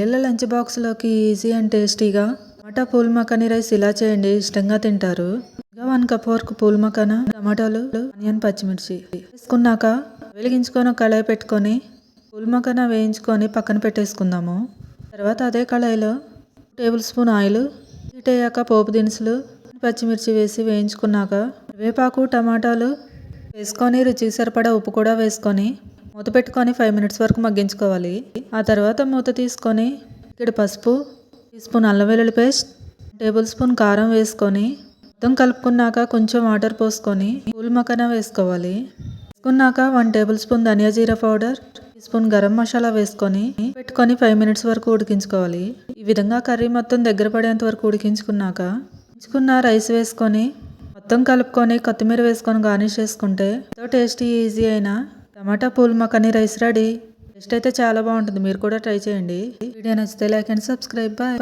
పిల్లల లంచ్ బాక్స్లోకి easy and టేస్టీగా టమాటా పూల్ మకానీ రైస్ ఇలా చేయండి, ఇష్టంగా తింటారు. ఇంకా 1 కప్ వరకు పూల్ మకానా, టమాటాలు, ఆనియన్, పచ్చిమిర్చి వేసుకున్నాక వెలిగించుకొని ఒక కళాయి పెట్టుకొని పూల్ మకానా వేయించుకొని పక్కన పెట్టేసుకుందాము. తర్వాత అదే కళాయిలో 2 టేబుల్ స్పూన్ ఆయిల్ హీట్ అయ్యాక పోపు దినుసులు, పచ్చిమిర్చి వేసి వేయించుకున్నాక వేపాకు, టమాటాలు వేసుకొని రుచికి సరిపడా ఉప్పు కూడా వేసుకొని మూత పెట్టుకొని 5 మినిట్స్ వరకు మగ్గించుకోవాలి. ఆ తర్వాత మూత తీసుకొని ఇక్కడ పసుపు, టీ స్పూన్ అల్లం వెల్లుల్లి పేస్ట్, టేబుల్ స్పూన్ కారం వేసుకొని మొత్తం కలుపుకున్నాక కొంచెం వాటర్ పోసుకొని పూల్ మకానా వేసుకోవాలి. వేసుకున్నాక 1 టేబుల్ స్పూన్ ధనియా జీరా powder, teaspoon garam masala వేసుకొని పెట్టుకొని 5 మినిట్స్ వరకు ఉడికించుకోవాలి. ఈ విధంగా కర్రీ మొత్తం దగ్గర పడేంత వరకు ఉడికించుకున్నాక రైస్ వేసుకొని మొత్తం కలుపుకొని కొత్తిమీర వేసుకొని గార్నిష్ చేసుకుంటే ఎంతో టేస్టీ, ఈజీ అయినా టమాటా పూల్ మకానీ రైస్ రెడీ. టేస్ట్ అయితే చాలా బాగుంటుంది, మీరు కూడా ట్రై చేయండి. వీడియో నచ్చితే లైక్ అండ్ సబ్స్క్రైబ్. బాయ్.